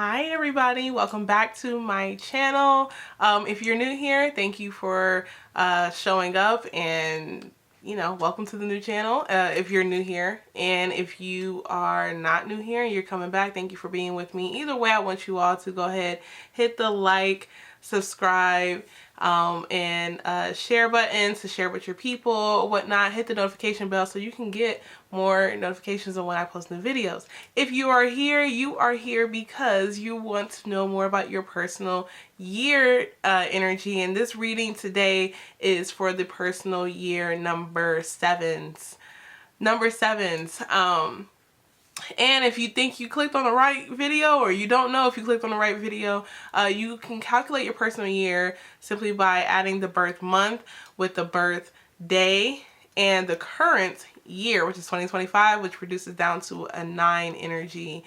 Hi everybody, welcome back to my channel. If you're new here, thank you for showing up, and welcome to the new channel if you're new here. And if you are not new here and you're coming back, thank you for being with me. Either way, I want you all to go ahead, hit the like, subscribe, and share button to share with your people, whatnot. Hit the notification bell so you can get more notifications on when I post new videos. If you are here because you want to know more about your personal year energy. And this reading today is for the personal year number sevens. And if you think you clicked on the right video, or you don't know if you clicked on the right video, you can calculate your personal year simply by adding the birth month with the birth day and the current year, which is 2025, which reduces down to a 9 energy.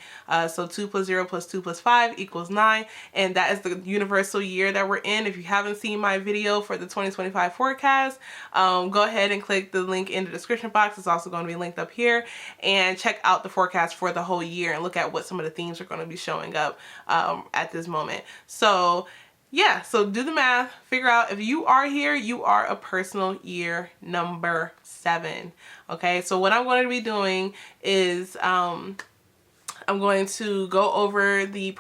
So 2 plus 0 plus 2 plus 5 equals 9. And that is the universal year that we're in. If you haven't seen my video for the 2025 forecast, go ahead and click the link in the description box. It's also going to be linked up here, and check out the forecast for the whole year and look at what some of the themes are going to be showing up at this moment. So yeah, so do the math, figure out if you are here, you are a personal year number 7. Okay, so what I'm going to be doing is I'm going to go over the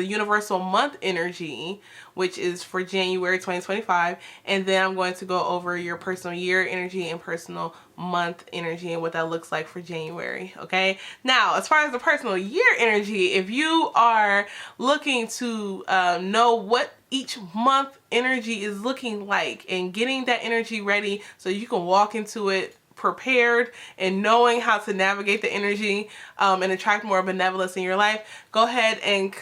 universal month energy, which is for January 2025, and then I'm going to go over your personal year energy and personal month energy and what that looks like for January. Okay, now as far as the personal year energy, if you are looking to know what each month energy is looking like and getting that energy ready so you can walk into it prepared and knowing how to navigate the energy and attract more benevolence in your life, go ahead and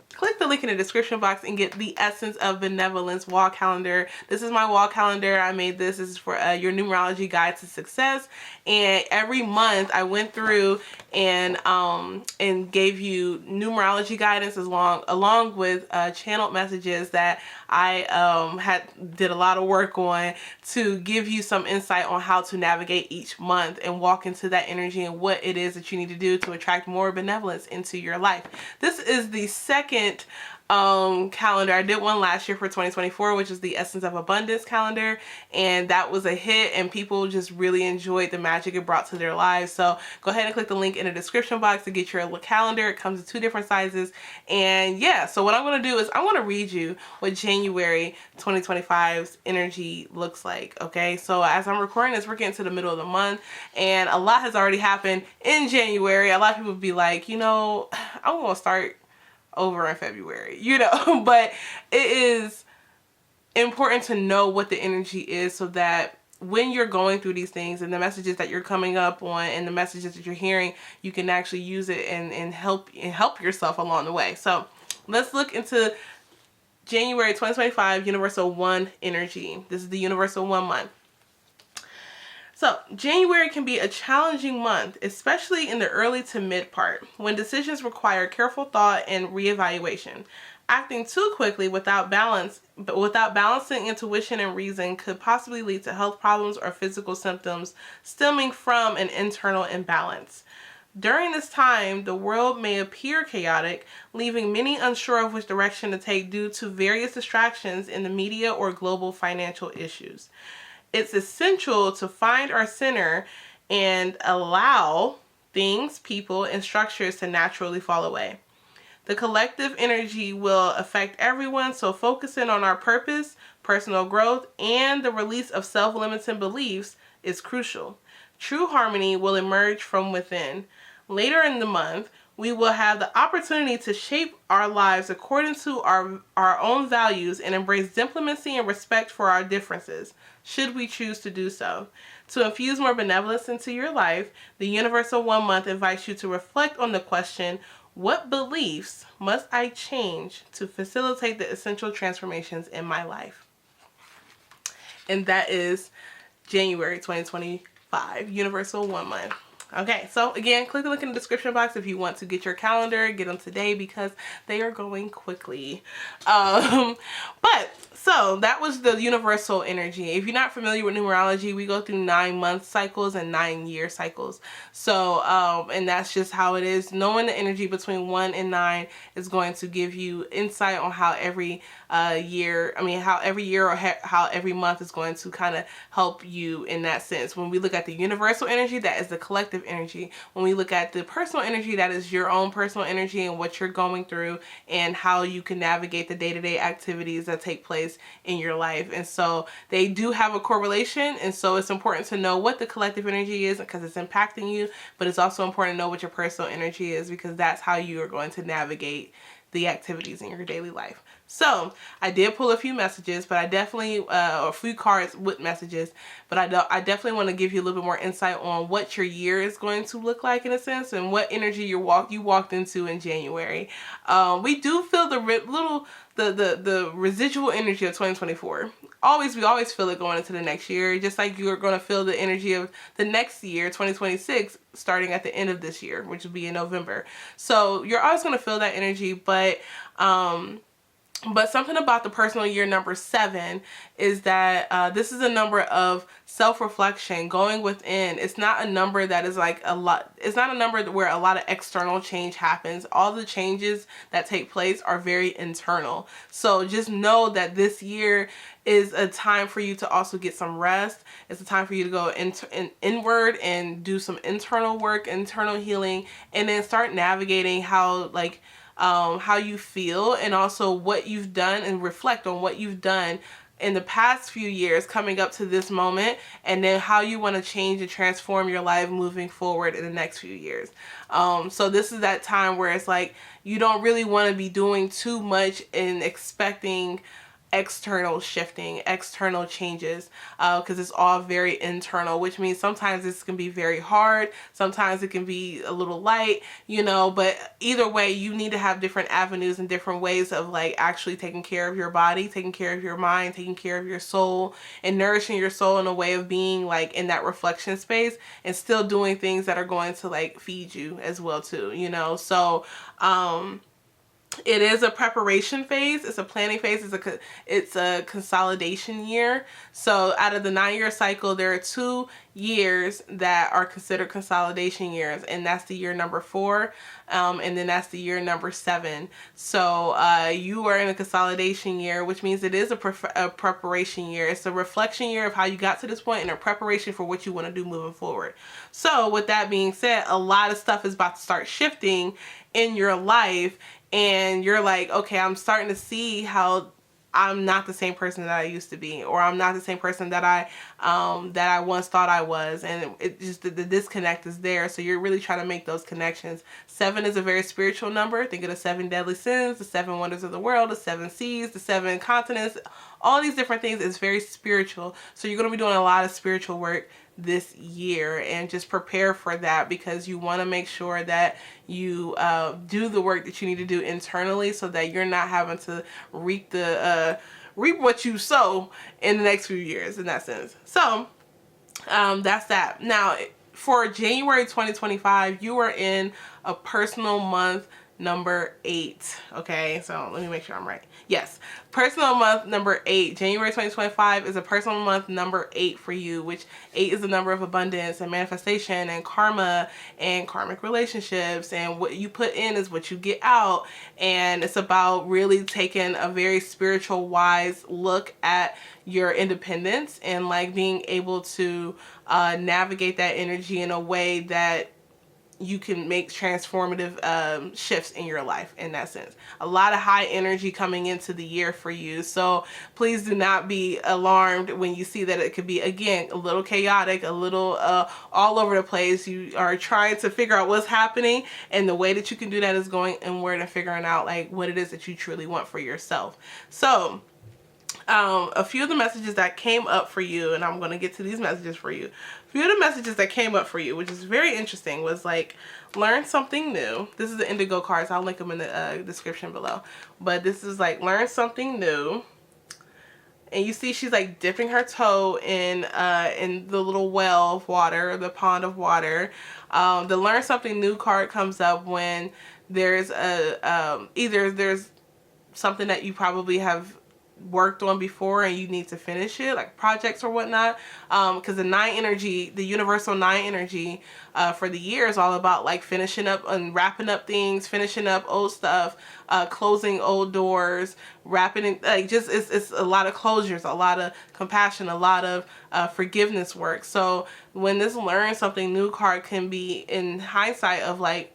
click the link in the description box and get the Essence of Benevolence wall calendar. This is my wall calendar. I made this. This is for your numerology guide to success. And every month I went through and gave you numerology guidance along with channeled messages that I did a lot of work on to give you some insight on how to navigate each month and walk into that energy and what it is that you need to do to attract more benevolence into your life. This is the second calendar. I did one last year for 2024, which is the Essence of Abundance calendar, and that was a hit, and people just really enjoyed the magic it brought to their lives. So go ahead and click the link in the description box to get your calendar. It comes in 2 different sizes. And yeah, so what I'm going to do is I'm going to read you what January 2025's energy looks like. Okay, so as I'm recording this, we're getting to the middle of the month, and a lot has already happened in January. A lot of people would be like, I'm going to start over in February, but it is important to know what the energy is so that when you're going through these things and the messages that you're coming up on and the messages that you're hearing, you can actually use it and help yourself along the way. So let's look into January 2025 Universal 1 energy. This is the Universal 1 month. So January can be a challenging month, especially in the early to mid part, when decisions require careful thought and reevaluation. Acting too quickly without balancing intuition and reason could possibly lead to health problems or physical symptoms stemming from an internal imbalance. During this time, the world may appear chaotic, leaving many unsure of which direction to take due to various distractions in the media or global financial issues. It's essential to find our center and allow things, people, and structures to naturally fall away. The collective energy will affect everyone, so focusing on our purpose, personal growth, and the release of self-limiting beliefs is crucial. True harmony will emerge from within. Later in the month, we will have the opportunity to shape our lives according to our own values and embrace diplomacy and respect for our differences, should we choose to do so. To infuse more benevolence into your life, the Universal 1 month invites you to reflect on the question, what beliefs must I change to facilitate the essential transformations in my life? And that is January 2025, Universal 1 month. Okay, so again, click the link in the description box if you want to get your calendar, get them today because they are going quickly. But so that was the universal energy. If you're not familiar with numerology, we go through 9-month cycles and 9-year cycles. So, and that's just how it is. Knowing the energy between 1 and 9 is going to give you insight on how every year, how every year or how every month is going to kind of help you in that sense. When we look at the universal energy, that is the collective energy. When we look at the personal energy, that is your own personal energy and what you're going through and how you can navigate the day-to-day activities that take place in your life. And so they do have a correlation, and so it's important to know what the collective energy is because it's impacting you, but it's also important to know what your personal energy is because that's how you are going to navigate the activities in your daily life. So I did pull a few messages, but I definitely, a few cards with messages, but I definitely want to give you a little bit more insight on what your year is going to look like in a sense and what energy you walked into in January. We do feel the residual energy of 2024. We always feel it going into the next year, just like you're going to feel the energy of the next year, 2026, starting at the end of this year, which will be in November. So you're always going to feel that energy, but something about the personal year number 7 is that this is a number of self-reflection, going within. It's not a number that is like a lot. It's not a number where a lot of external change happens. All the changes that take place are very internal. So just know that this year is a time for you to also get some rest. It's a time for you to go inward and do some internal work, internal healing, and then start navigating how you feel and also what you've done, and reflect on what you've done in the past few years coming up to this moment, and then how you want to change and transform your life moving forward in the next few years. So this is that time where it's like you don't really want to be doing too much and expecting external shifting, external changes, because it's all very internal, which means sometimes this can be very hard, sometimes it can be a little light, but either way you need to have different avenues and different ways of like actually taking care of your body, taking care of your mind, taking care of your soul, and nourishing your soul in a way of being like in that reflection space and still doing things that are going to like feed you as well too, so it is a preparation phase. It's a planning phase. It's a consolidation year. So out of the 9-year cycle, there are 2 years that are considered consolidation years, and that's the year number 4, and then that's the year number 7. So you are in a consolidation year, which means it is a preparation year. It's a reflection year of how you got to this point and a preparation for what you want to do moving forward. So with that being said, a lot of stuff is about to start shifting in your life, and you're like, okay, I'm starting to see how I'm not the same person that I used to be, or I'm not the same person that I once thought I was, and it just the disconnect is there. So you're really trying to make those connections. 7 is a very spiritual number. Think of the 7 deadly sins, the 7 wonders of the world, the 7 seas, the 7 continents, all these different things. Is very spiritual. So you're going to be doing a lot of spiritual work this year, and just prepare for that because you want to make sure that you do the work that you need to do internally so that you're not having to reap what you sow in the next few years in that sense. So that's that. Now for January 2025, you are in a personal month number 8. Okay, so let me make sure I'm right. Yes, personal month number 8. January 2025 is a personal month number 8 for you, which 8 is the number of abundance and manifestation and karma and karmic relationships, and what you put in is what you get out. And it's about really taking a very spiritual, wise look at your independence and like being able to navigate that energy in a way that you can make transformative shifts in your life in that sense. A lot of high energy coming into the year for you. So please do not be alarmed when you see that it could be, again, a little chaotic, a little all over the place. You are trying to figure out what's happening, and the way that you can do that is going inward and figuring out like what it is that you truly want for yourself. So a few of the messages that came up for you, and I'm going to get to these messages for you. A few of the messages that came up for you, which is very interesting, was like, learn something new. This is the indigo cards. I'll link them in the description below. But this is like, learn something new. and you see she's like dipping her toe in the little well of water, the pond of water. The learn something new card comes up when there's either there's something that you probably have worked on before and you need to finish it, like projects or whatnot, because the 9 energy, the universal 9 energy for the year is all about like finishing up and wrapping up things, finishing up old stuff, closing old doors, wrapping it, like just it's a lot of closures, a lot of compassion, a lot of forgiveness work. So when this learn something new card can be in hindsight of like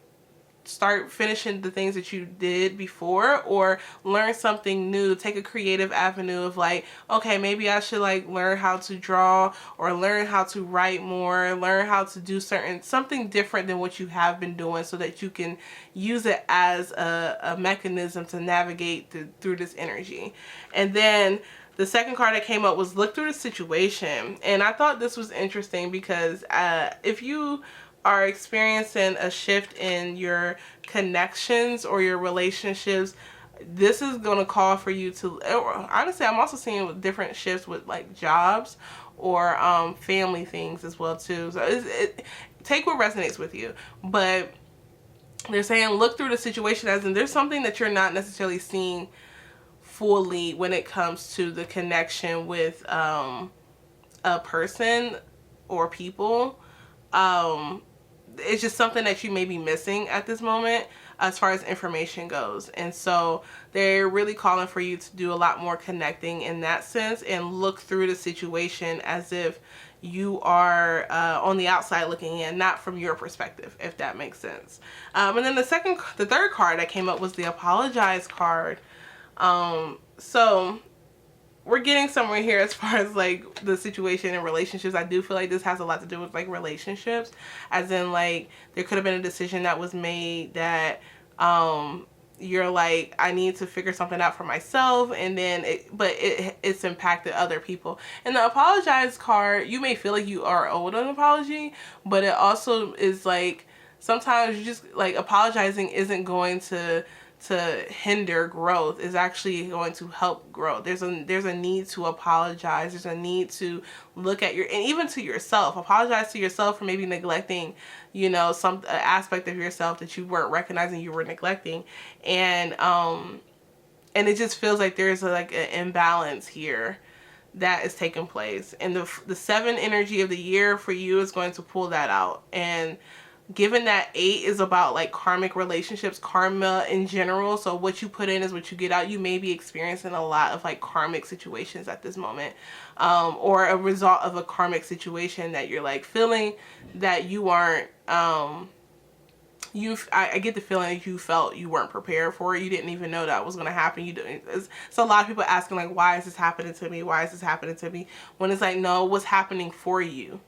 start finishing the things that you did before, or learn something new, take a creative avenue of like, okay, maybe I should like learn how to draw, or learn how to write more, learn how to do something different than what you have been doing, so that you can use it as a mechanism to navigate through this energy. And then the second card that came up was look through the situation. And I thought this was interesting because if you are experiencing a shift in your connections or your relationships, this is going to call for you to, honestly, I'm also seeing different shifts with like jobs or family things as well too. So take what resonates with you. But they're saying look through the situation as in there's something that you're not necessarily seeing fully when it comes to the connection with a person or people. It's just something that you may be missing at this moment as far as information goes. And so they're really calling for you to do a lot more connecting in that sense and look through the situation as if you are on the outside looking in, not from your perspective, if that makes sense. And then the third card that came up was the apologize card. So we're getting somewhere here as far as like the situation in relationships. I do feel like this has a lot to do with like relationships, as in like there could have been a decision that was made that you're like, I need to figure something out for myself, and then it's impacted other people. And the apologize card, you may feel like you are owed an apology, but it also is like sometimes you just like apologizing isn't going to hinder growth, is actually going to help growth. There's a need to apologize. There's a need to look at and even to yourself, apologize to yourself for maybe neglecting, some aspect of yourself that you weren't recognizing you were neglecting. And it just feels like there's like an imbalance here that is taking place. And the 7 energy of the year for you is going to pull that out. And given that 8 is about like karmic relationships, karma in general, so what you put in is what you get out, you may be experiencing a lot of like karmic situations at this moment, or a result of a karmic situation that you're like feeling that you aren't, I get the feeling you felt you weren't prepared for it. You didn't even know that was going to happen. So a lot of people asking like, why is this happening to me? Why is this happening to me? When it's like, no, what's happening for you?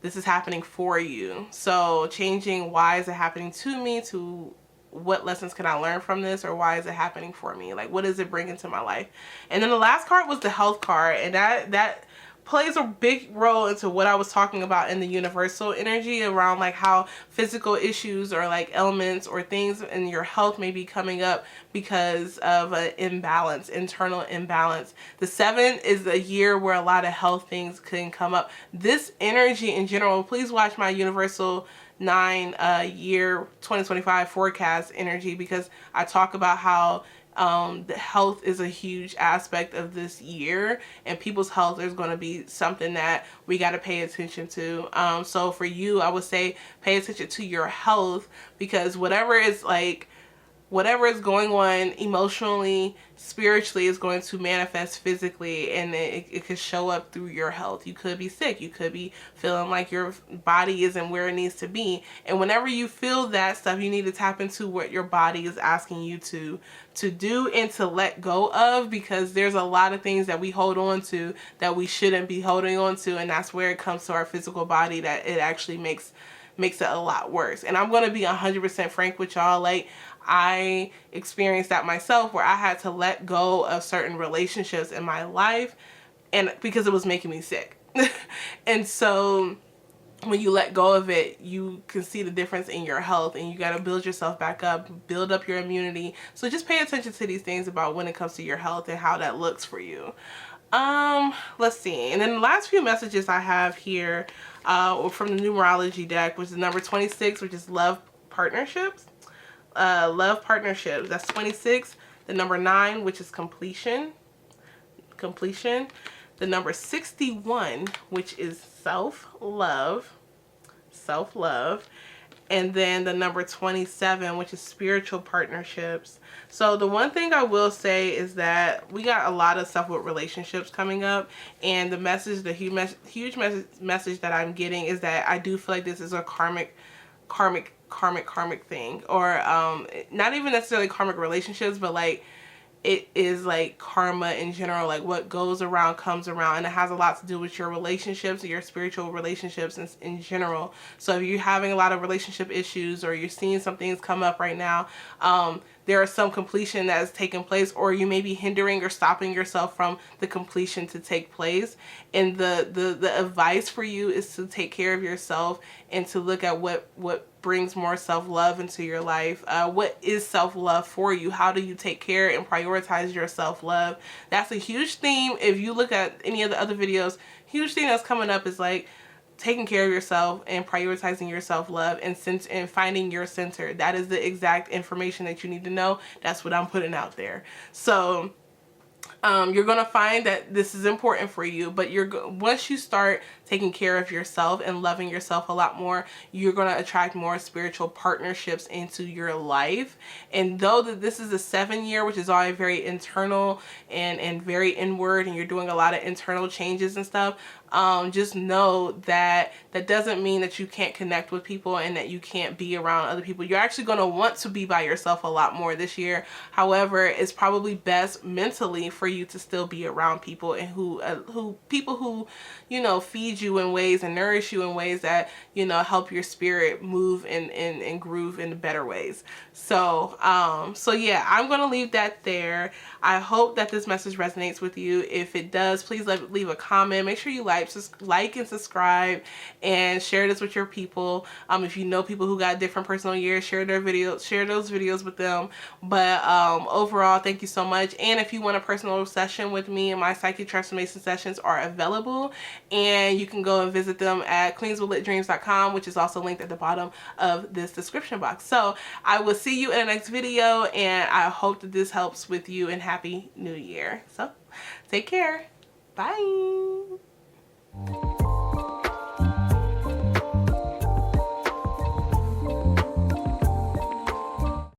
This is happening for you. So changing why is it happening to me to what lessons can I learn from this, or why is it happening for me? Like, what does it bring into my life? And then the last card was the health card, and that plays a big role into what I was talking about in the universal energy around like how physical issues or like ailments or things in your health may be coming up because of an imbalance, internal imbalance. The 7 is a year where a lot of health things can come up. This energy in general, please watch my universal 9 year 2025 forecast energy, because I talk about how the health is a huge aspect of this year, and people's health is going to be something that we got to pay attention to. So for you, I would say pay attention to your health, because whatever is going on emotionally, spiritually, is going to manifest physically, and it could show up through your health. You could be sick. You could be feeling like your body isn't where it needs to be. And whenever you feel that stuff, you need to tap into what your body is asking you to do and to let go of, because there's a lot of things that we hold on to that we shouldn't be holding on to, and that's where it comes to our physical body, that it actually makes it a lot worse. And I'm going to be 100% frank with y'all. Like, I experienced that myself, where I had to let go of certain relationships in my life, and because it was making me sick. And so when you let go of it, you can see the difference in your health, and you got to build yourself back up, build up your immunity. So just pay attention to these things about when it comes to your health and how that looks for you. Let's see. And then the last few messages I have here from the numerology deck was the number 26, which is love partnerships. Love partnerships. That's 26. The number 9, which is completion. Completion. The number 61, which is self-love. Self-love. And then the number 27, which is spiritual partnerships. So the one thing I will say is that we got a lot of stuff with relationships coming up, and the message, the huge message that I'm getting is that I do feel like this is a karmic thing, or not even necessarily karmic relationships, but like it is like karma in general, like what goes around comes around, and it has a lot to do with your relationships and your spiritual relationships in general. So if you're having a lot of relationship issues, or you're seeing some things come up right now, there is some completion that is taking place, or you may be hindering or stopping yourself from the completion to take place. And the advice for you is to take care of yourself and to look at what brings more self-love into your life. What is self-love for you? How do you take care and prioritize your self-love? That's a huge theme. If you look at any of the other videos, huge thing that's coming up is like taking care of yourself and prioritizing your self-love and finding your center. That is the exact information that you need to know. That's what I'm putting out there. So you're going to find that this is important for you, but once you start taking care of yourself and loving yourself a lot more, you're going to attract more spiritual partnerships into your life. And though that this is a 7-year, which is all very internal and very inward, and you're doing a lot of internal changes and stuff, just know that that doesn't mean that you can't connect with people and that you can't be around other people. You're actually going to want to be by yourself a lot more this year. However, it's probably best mentally for you to still be around people, and people who, you know, feed you in ways and nourish you in ways that, you know, help your spirit move and groove in better ways. So yeah, I'm going to leave that there. I hope that this message resonates with you. If it does, please leave a comment. Make sure you like and subscribe, and share this with your people. If you know people who got different personal years, share those videos with them. But overall, thank you so much. And if you want a personal session with me, and my psychic transformation sessions are available, and you can go and visit them at queenswithlitdreams.com, which is also linked at the bottom of this description box. So I will see you in the next video, and I hope that this helps with you, and Happy New Year. So take care. Bye.